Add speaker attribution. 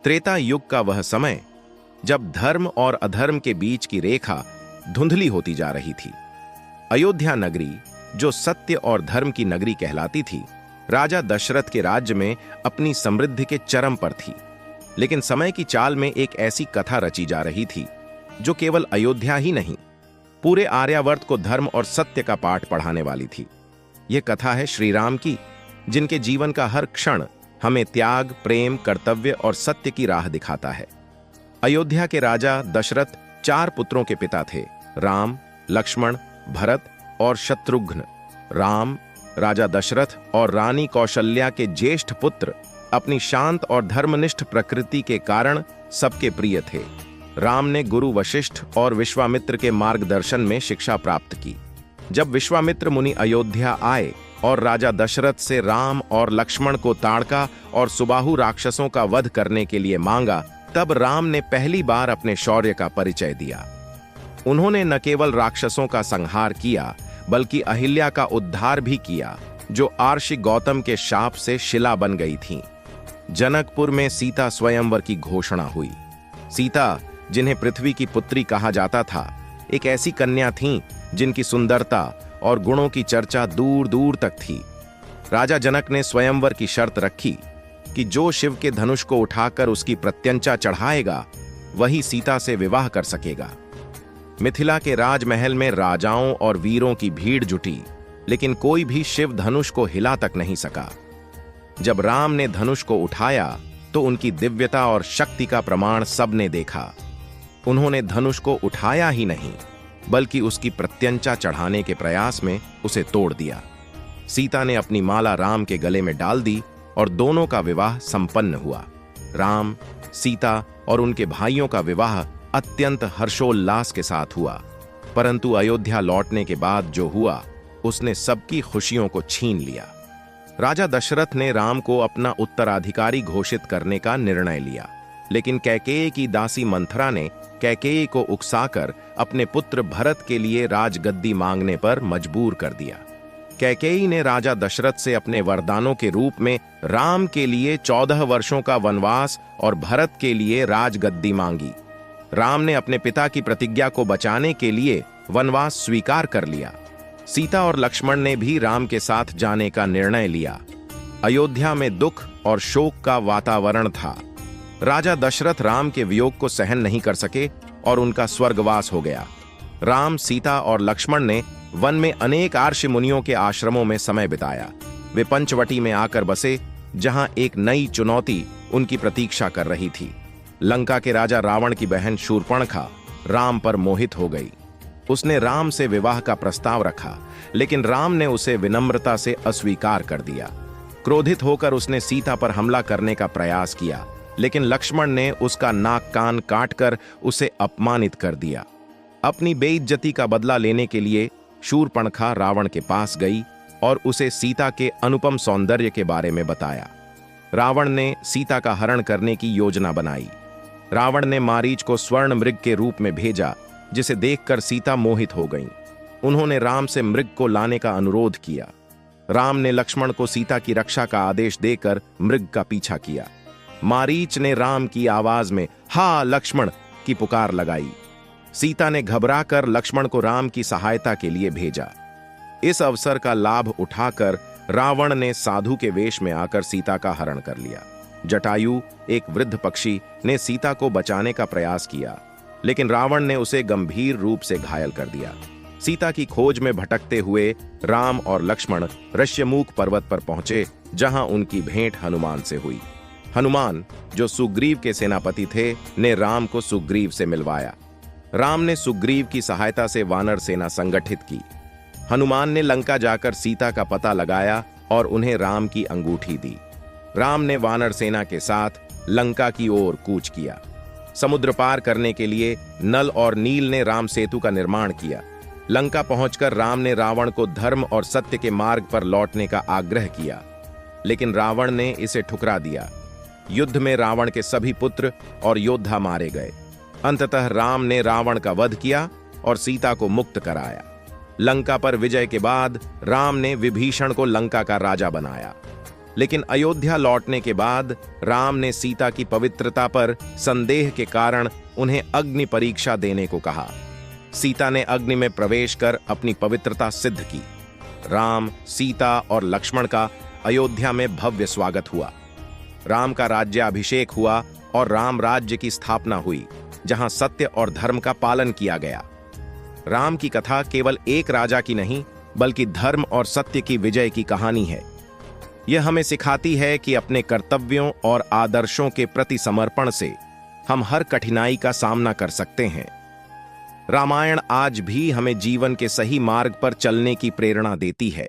Speaker 1: त्रेता युग का वह समय जब धर्म और अधर्म के बीच की रेखा धुंधली होती जा रही थी। अयोध्या नगरी, जो सत्य और धर्म की नगरी कहलाती थी, राजा दशरथ के राज्य में अपनी समृद्धि के चरम पर थी। लेकिन समय की चाल में एक ऐसी कथा रची जा रही थी जो केवल अयोध्या ही नहीं, पूरे आर्यावर्त को धर्म और सत्य का पाठ पढ़ाने वाली थी। यह कथा है श्री राम की, जिनके जीवन का हर क्षण हमें त्याग, प्रेम, कर्तव्य और सत्य की राह दिखाता है। अयोध्या के राजा दशरथ 4 पुत्रों के पिता थे, राम, लक्ष्मण, भरत और शत्रुघ्न। राम, राजा दशरथ और रानी कौशल्या के ज्येष्ठ पुत्र, अपनी शांत और धर्मनिष्ठ प्रकृति के कारण सबके प्रिय थे। राम ने गुरु वशिष्ठ और विश्वामित्र के मार्गदर्शन में शिक्षा प्राप्त की। जब विश्वामित्र मुनि अयोध्या आए और राजा दशरथ से राम और लक्ष्मण को ताड़का और सुबाहु राक्षसों का वध करने के लिए मांगा, तब राम ने पहली बार अपने शौर्य का परिचय दिया। उन्होंने न केवल राक्षसों का संहार किया, बल्कि अहिल्या का उद्धार भी किया, जो आर्षि गौतम के शाप से शिला बन गई थीं। जनकपुर में सीता स्वयंवर की घोषणा हुई। सीता, जिन्हें पृथ्वी की पुत्री कहा जाता था, एक ऐसी कन्या थीं जिनकी सुंदरता और गुणों की चर्चा दूर दूर तक थी। राजा जनक ने स्वयंवर की शर्त रखी कि जो शिव के धनुष को उठाकर उसकी प्रत्यंचा चढ़ाएगा, वही सीता से विवाह कर सकेगा। मिथिला के राजमहल में राजाओं और वीरों की भीड़ जुटी, लेकिन कोई भी शिव धनुष को हिला तक नहीं सका। जब राम ने धनुष को उठाया तो उनकी दिव्यता और शक्ति का प्रमाण सबने देखा। उन्होंने धनुष को उठाया ही नहीं, बल्कि उसकी प्रत्यंचा चढ़ाने के प्रयास में उसे तोड़ दिया। सीता ने अपनी माला राम के गले में डाल दी और दोनों का विवाह संपन्न हुआ। राम, सीता और उनके भाइयों का विवाह अत्यंत हर्षोल्लास के साथ हुआ। परंतु अयोध्या लौटने के बाद जो हुआ, उसने सबकी खुशियों को छीन लिया। राजा दशरथ ने राम को अपना उत्तराधिकारी घोषित करने का निर्णय लिया, लेकिन कैकेयी की दासी मंथरा ने कैकेयी को उकसाकर अपने पुत्र भरत के लिए राजगद्दी मांगने पर मजबूर कर दिया। कैकेयी ने राजा दशरथ से अपने वरदानों के रूप में राम के लिए 14 वर्षों का वनवास और भरत के लिए राजगद्दी मांगी। राम ने अपने पिता की प्रतिज्ञा को बचाने के लिए वनवास स्वीकार कर लिया। सीता और लक्ष्मण ने भी राम के साथ जाने का निर्णय लिया। अयोध्या में दुख और शोक का वातावरण था। राजा दशरथ राम के वियोग को सहन नहीं कर सके और उनका स्वर्गवास हो गया। राम, सीता और लक्ष्मण ने वन में अनेक आर्षि मुनियों के आश्रमों में समय बिताया। वे पंचवटी में आकर बसे, जहां एक नई चुनौती उनकी प्रतीक्षा कर रही थी। लंका के राजा रावण की बहन शूर्पणखा राम पर मोहित हो गई। उसने राम से विवाह का प्रस्ताव रखा, लेकिन राम ने उसे विनम्रता से अस्वीकार कर दिया। क्रोधित होकर उसने सीता पर हमला करने का प्रयास किया, लेकिन लक्ष्मण ने उसका नाक कान काटकर उसे अपमानित कर दिया। अपनी बेइज्जती का बदला लेने के लिए शूर्पणखा रावण के पास गई और उसे सीता के अनुपम सौंदर्य के बारे में बताया। रावण ने सीता का हरण करने की योजना बनाई। रावण ने मारीच को स्वर्ण मृग के रूप में भेजा, जिसे देखकर सीता मोहित हो गईं। उन्होंने राम से मृग को लाने का अनुरोध किया। राम ने लक्ष्मण को सीता की रक्षा का आदेश देकर मृग का पीछा किया। मारीच ने राम की आवाज में "हा लक्ष्मण" की पुकार लगाई। सीता ने घबराकर लक्ष्मण को राम की सहायता के लिए भेजा। इस अवसर का लाभ उठाकर रावण ने साधु के वेश में आकर सीता का हरण कर लिया। जटायु, एक वृद्ध पक्षी, ने सीता को बचाने का प्रयास किया, लेकिन रावण ने उसे गंभीर रूप से घायल कर दिया। सीता की खोज में भटकते हुए राम और लक्ष्मण ऋष्यमूक पर्वत पर पहुंचे, जहां उनकी भेंट हनुमान से हुई। हनुमान, जो सुग्रीव के सेनापति थे, ने राम को सुग्रीव से मिलवाया। राम ने सुग्रीव की सहायता से वानर सेना संगठित की। हनुमान ने लंका जाकर सीता का पता लगाया और उन्हें राम की अंगूठी दी। राम ने वानर सेना के साथ लंका की ओर कूच किया। समुद्र पार करने के लिए नल और नील ने राम सेतु का निर्माण किया। लंका पहुंचकर राम ने रावण को धर्म और सत्य के मार्ग पर लौटने का आग्रह किया, लेकिन रावण ने इसे ठुकरा दिया। युद्ध में रावण के सभी पुत्र और योद्धा मारे गए। अंततः राम ने रावण का वध किया और सीता को मुक्त कराया। लंका पर विजय के बाद राम ने विभीषण को लंका का राजा बनाया। लेकिन अयोध्या लौटने के बाद राम ने सीता की पवित्रता पर संदेह के कारण उन्हें अग्नि परीक्षा देने को कहा। सीता ने अग्नि में प्रवेश कर अपनी पवित्रता सिद्ध की। राम, सीता और लक्ष्मण का अयोध्या में भव्य स्वागत हुआ। राम का राज्याभिषेक हुआ और राम राज्य की स्थापना हुई, जहां सत्य और धर्म का पालन किया गया। राम की कथा केवल एक राजा की नहीं, बल्कि धर्म और सत्य की विजय की कहानी है। यह हमें सिखाती है कि अपने कर्तव्यों और आदर्शों के प्रति समर्पण से हम हर कठिनाई का सामना कर सकते हैं। रामायण आज भी हमें जीवन के सही मार्ग पर चलने की प्रेरणा देती है।